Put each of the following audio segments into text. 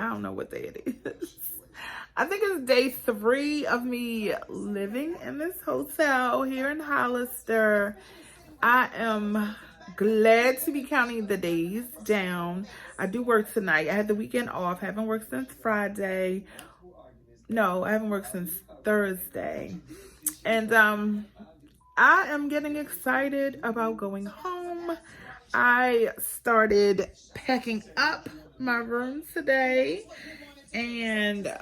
I don't know what day it is. I think it's day 3 of me living in this hotel here in Hollister. I am glad to be counting the days down. I do work tonight. I had the weekend off. I haven't worked since Friday. No, I haven't worked since Thursday. And I am getting excited about going home. I started packing up my room today, and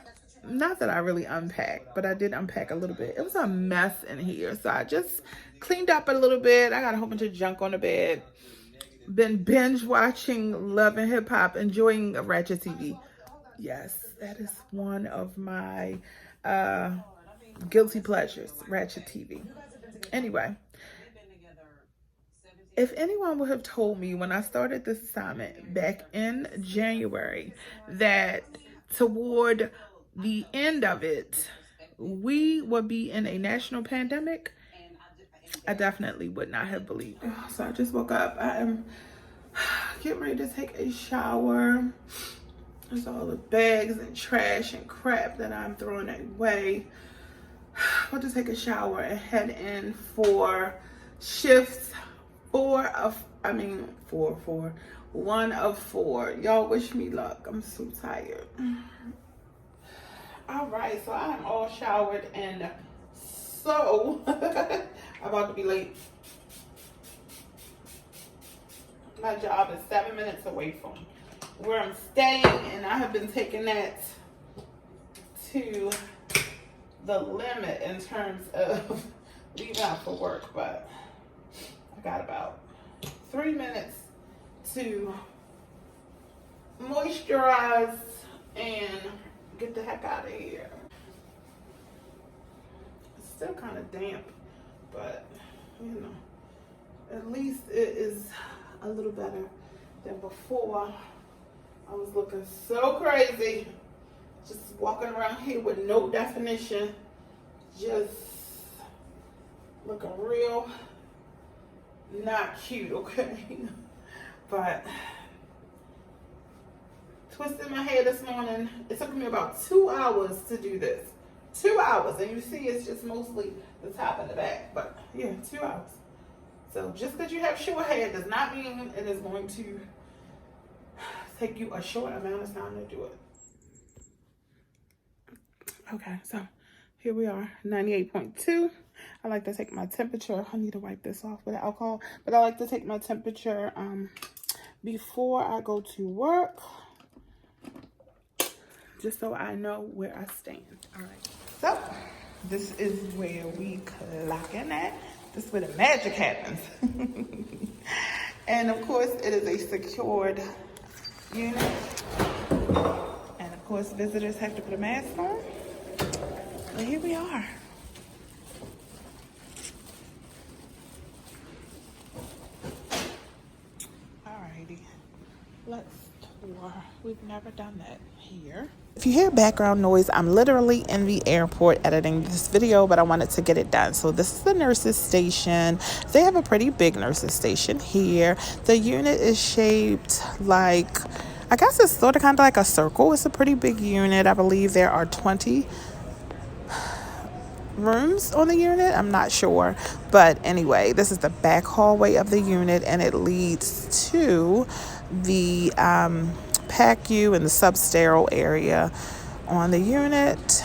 not that I really unpacked, but I did unpack a little bit. It was a mess in here, so I just cleaned up a little bit. I got a whole bunch of junk on the bed. Been binge watching Love and Hip Hop, enjoying Ratchet TV. Yes, that is one of my guilty pleasures, Ratchet TV. Anyway, if anyone would have told me when I started this assignment back in January that toward the end of it, we would be in a national pandemic, I definitely would not have believed it. So I just woke up. I am getting ready to take a shower. There's all the bags and trash and crap that I'm throwing away. I'm about to take a shower and head in for shifts 1 of 4. Y'all wish me luck. I'm so tired. All right, so I'm all showered and so I'm about to be late. My job is 7 minutes away from where I'm staying, and I have been taking that to the limit in terms of leaving out for work, but I got about 3 minutes to moisturize and get the heck out of here. It's still kind of damp, but you know, at least it is a little better than before. I was looking so crazy, just walking around here with no definition, just looking real not cute, okay? But twisted my hair this morning. It took me about 2 hours to do this. 2 hours, and you see it's just mostly the top and the back, but yeah, 2 hours. So just because you have short hair does not mean it is going to take you a short amount of time to do it. Okay, so here we are, 98.2. I like to take my temperature. I need to wipe this off with alcohol, but I like to take my temperature before I go to work, just so I know where I stand. All right, so this is where we clock in at. This is where the magic happens. And of course, it is a secured unit. And of course, visitors have to put a mask on. But here we are. Alrighty, let's tour. We've never done that here. If you hear background noise, I'm literally in the airport editing this video, but I wanted to get it done. So this is the nurses station. They have a pretty big nurses station here. The unit is shaped like, I guess it's sort of kind of like a circle. It's a pretty big unit. I believe there are 20 rooms on the unit. I'm not sure, but anyway, this is the back hallway of the unit, and it leads to the PACU and the substerile area on the unit.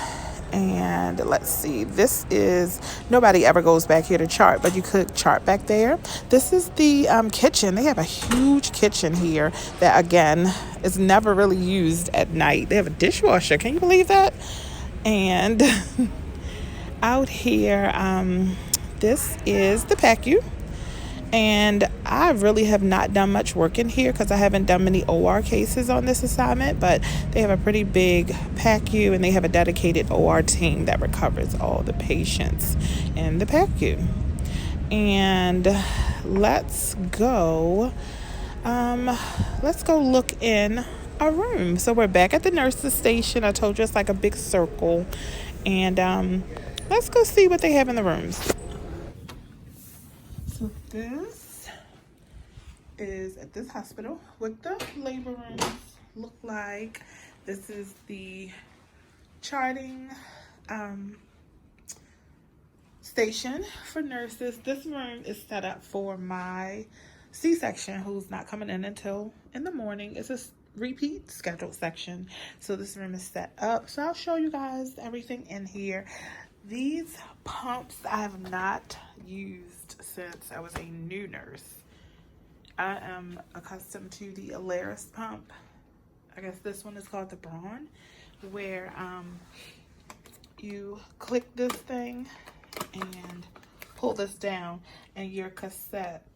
And let's see, this is, nobody ever goes back here to chart, but you could chart back there. This is the kitchen. They have a huge kitchen here that, again, is never really used at night. They have a dishwasher. Can you believe that? And out here, this is the PACU, and I really have not done much work in here because I haven't done many OR cases on this assignment, but they have a pretty big PACU, and they have a dedicated OR team that recovers all the patients in the PACU. And let's go look in a room. So we're back at the nurses station. I told you it's like a big circle, and let's go see what they have in the rooms. So this is at this hospital what the labor rooms look like. This is the charting station for nurses. This room is set up for my C-section who's not coming in until in the morning. It's a repeat scheduled section. So this room is set up. So I'll show you guys everything in here. These pumps I have not used since I was a new nurse. I am accustomed to the Alaris pump. I guess this one is called the Braun, where you click this thing and pull this down, and your cassette,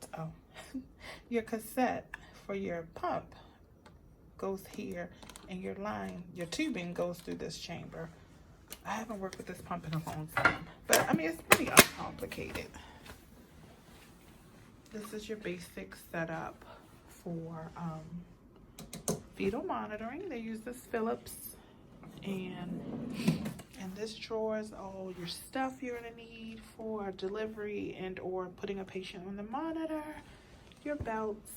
your cassette for your pump goes here, and your line, your tubing goes through this chamber. I haven't worked with this pump in a long time, but I mean, it's pretty uncomplicated. This is your basic setup for fetal monitoring. They use this Philips, and this drawer is all your stuff you're gonna need for delivery and or putting a patient on the monitor. Your belts,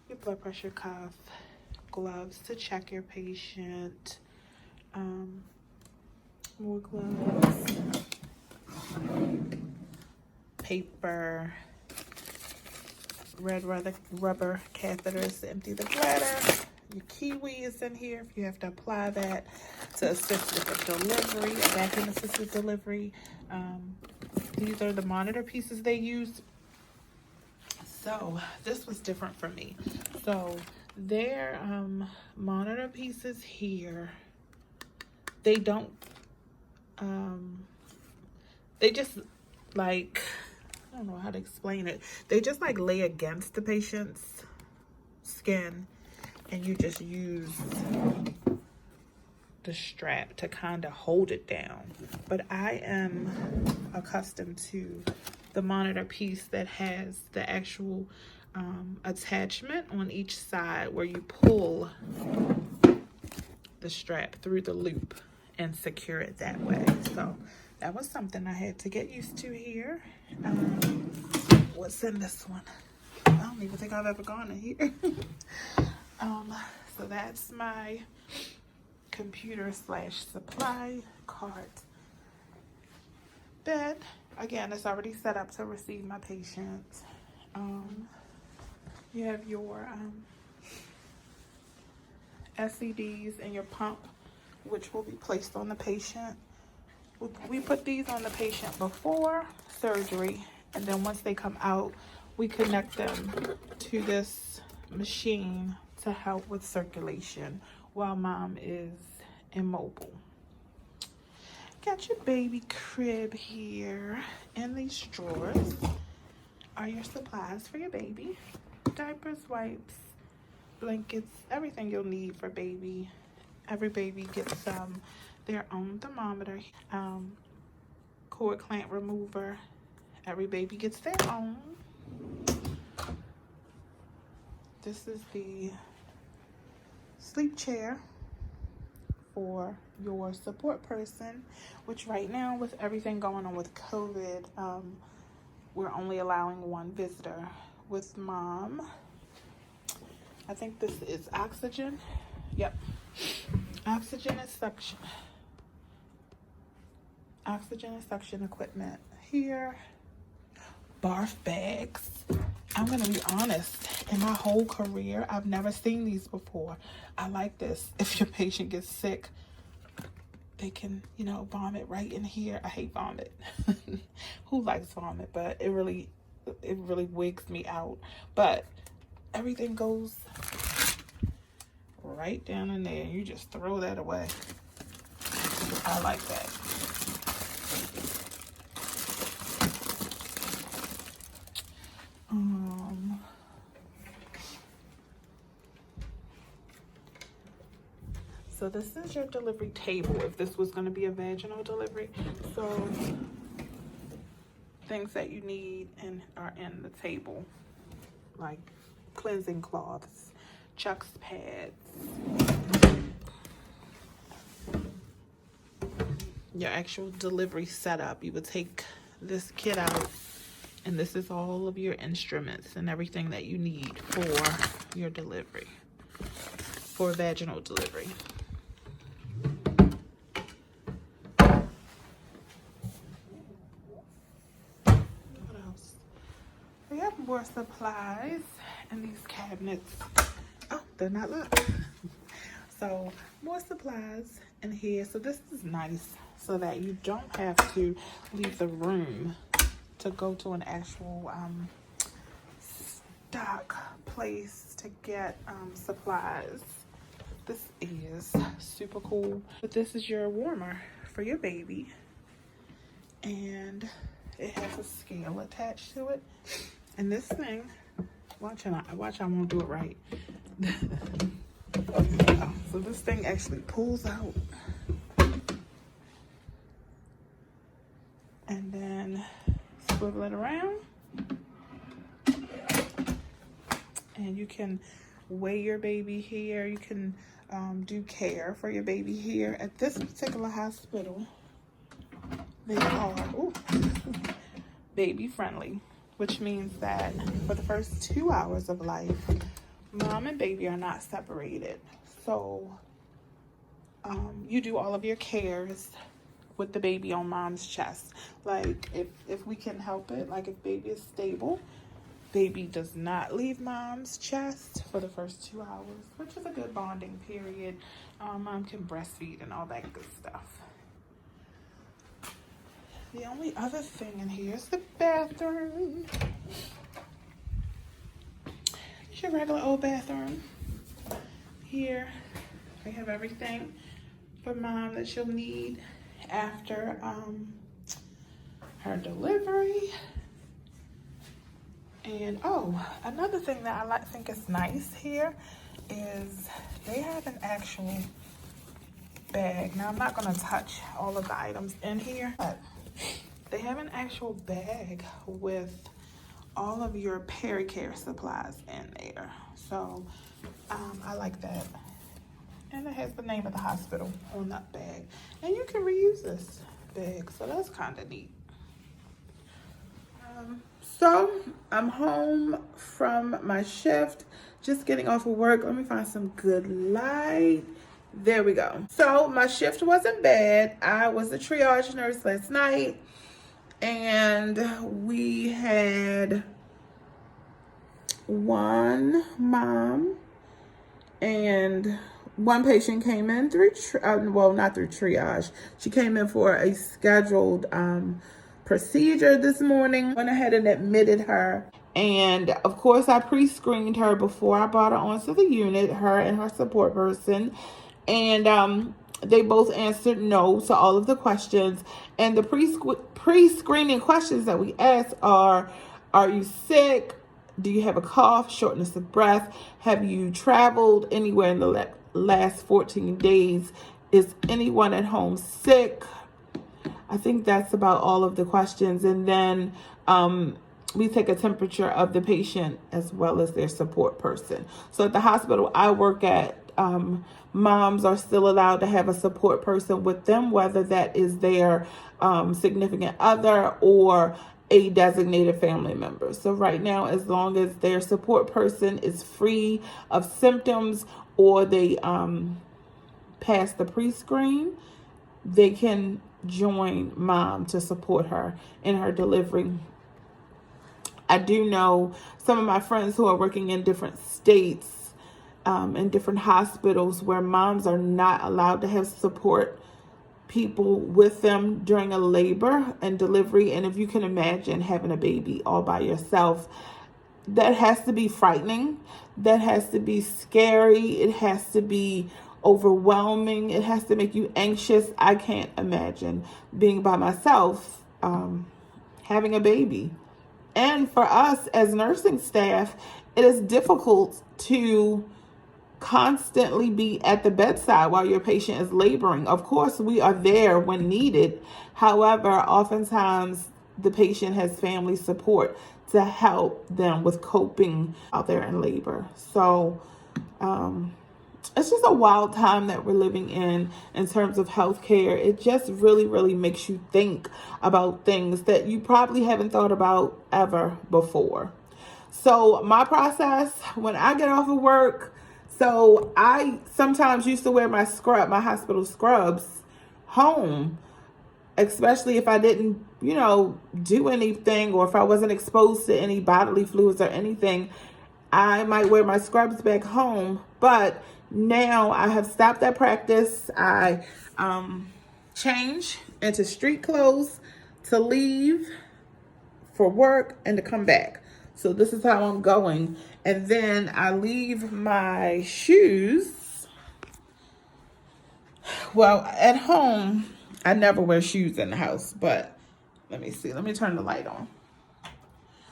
your blood pressure cuff, gloves to check your patient, more gloves, paper, red rubber catheters to empty the bladder. Your kiwi is in here if you have to apply that to assist with the delivery, a vacuum assisted delivery. These are the monitor pieces they use. So this was different for me. So their monitor pieces here, they don't, they just like, I don't know how to explain it. They just like lay against the patient's skin, and you just use the strap to kind of hold it down. But I am accustomed to the monitor piece that has the actual attachment on each side where you pull the strap through the loop and secure it that way. So that was something I had to get used to here. What's in this one? I don't even think I've ever gone in here. So that's my computer / supply cart. Bed, again, it's already set up to receive my patients. You have your SCDs and your pump, which will be placed on the patient. We put these on the patient before surgery, and then once they come out, we connect them to this machine to help with circulation while mom is immobile. Got your baby crib here. In these drawers are your supplies for your baby. Diapers, wipes, blankets, everything you'll need for baby. Every baby gets their own thermometer, cord clamp remover. Every baby gets their own. This is the sleep chair for your support person, which right now with everything going on with COVID, we're only allowing one visitor with mom. I think this is oxygen. Yep. Oxygen and suction. Oxygen and suction equipment here. Barf bags. I'm gonna be honest, in my whole career, I've never seen these before. I like this. If your patient gets sick, they can, you know, vomit right in here. I hate vomit. Who likes vomit? But it really wigs me out. But everything goes right down in there. You just throw that away. I like that. So this is your delivery table if this was going to be a vaginal delivery. So things that you need are in the table, like cleansing cloths, Chuck's pads, your actual delivery setup. You would take this kit out, and this is all of your instruments and everything that you need for your delivery, for vaginal delivery. more supplies in these cabinets. Oh, they're not locked. So more supplies in here. So this is nice so that you don't have to leave the room to go to an actual stock place to get supplies. This is super cool. But this is your warmer for your baby. And it has a scale attached to it. And this thing, watch I won't do it right. So this thing actually pulls out. And then swivel it around. And you can weigh your baby here. You can do care for your baby here. At this particular hospital, they are baby friendly, which means that for the first 2 hours of life, mom and baby are not separated. So you do all of your cares with the baby on mom's chest. Like if we can help it, like if baby is stable, baby does not leave mom's chest for the first 2 hours, which is a good bonding period. Mom can breastfeed and all that good stuff. The only other thing in here is the bathroom. It's your regular old bathroom. Here, we have everything for mom that she'll need after her delivery. And another thing that I think is nice here is they have an actual bag. Now I'm not gonna touch all of the items in here, but they have an actual bag with all of your pericare supplies in there. So I like that. And it has the name of the hospital on that bag. And you can reuse this bag, so that's kind of neat. So I'm home from my shift, just getting off of work. Let me find some good light. There we go. So my shift wasn't bad. I was a triage nurse last night, and we had one mom and one patient came in through, not through triage. She came in for a scheduled procedure this morning. Went ahead and admitted her. And of course, I pre-screened her before I brought her onto the unit, her and her support person. And they both answered no to all of the questions. And the pre-screening questions that we ask are you sick? Do you have a cough, shortness of breath? Have you traveled anywhere in the last 14 days? Is anyone at home sick? I think that's about all of the questions. And then we take a temperature of the patient as well as their support person. So at the hospital I work at, moms are still allowed to have a support person with them, whether that is their significant other or a designated family member. So right now, as long as their support person is free of symptoms or they pass the pre-screen, they can join mom to support her in her delivery. I do know some of my friends who are working in different states, in different hospitals, where moms are not allowed to have support people with them during a labor and delivery. And if you can imagine having a baby all by yourself, that has to be frightening. That has to be scary. It has to be overwhelming. It has to make you anxious. I can't imagine being by myself, having a baby. And for us as nursing staff, it is difficult to constantly be at the bedside while your patient is laboring. Of course, we are there when needed. However, oftentimes the patient has family support to help them with coping out there in labor. So it's just a wild time that we're living in terms of healthcare. It just really, really makes you think about things that you probably haven't thought about ever before. So my process when I get off of work, so I sometimes used to wear my hospital scrubs home. especially if I didn't, do anything, or if I wasn't exposed to any bodily fluids or anything, I might wear my scrubs back home. But now I have stopped that practice. I change into street clothes to leave for work and to come back. So this is how I'm going. And then I leave my shoes. Well, at home, I never wear shoes in the house, but let me see. Let me turn the light on.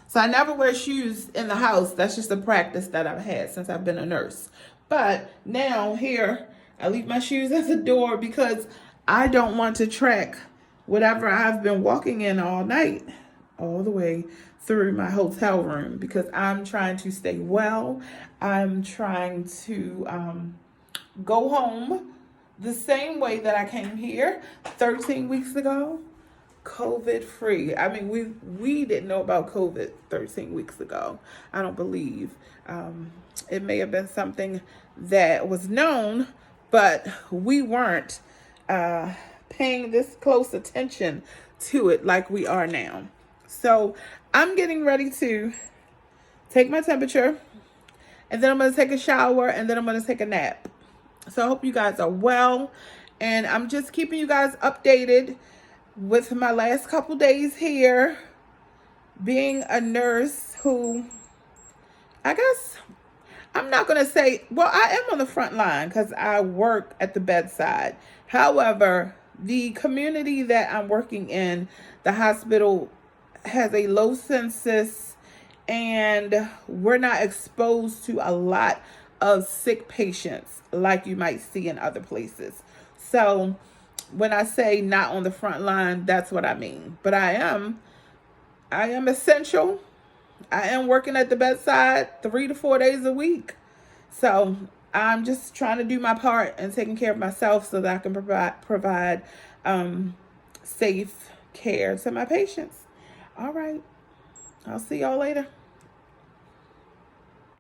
So I never wear shoes in the house. That's just a practice that I've had since I've been a nurse. But now here, I leave my shoes at the door because I don't want to track whatever I've been walking in all night, all the way through my hotel room, because I'm trying to stay well. I'm trying to go home the same way that I came here 13 weeks ago. COVID free. I mean, we didn't know about COVID 13 weeks ago. I don't believe. It may have been something that was known, but we weren't paying this close attention to it like we are now. So I'm getting ready to take my temperature, and then I'm going to take a shower, and then I'm going to take a nap. So I hope you guys are well, and I'm just keeping you guys updated with my last couple days here, being a nurse who, I guess, I'm not going to say, well, I am on the front line because I work at the bedside. However, the community that I'm working in, the hospital, has a low census, and we're not exposed to a lot of sick patients like you might see in other places. So when I say not on the front line, that's what I mean. But I am essential. I am working at the bedside 3 to 4 days a week. So I'm just trying to do my part and taking care of myself so that I can provide safe care to my patients. All right. I'll see y'all later.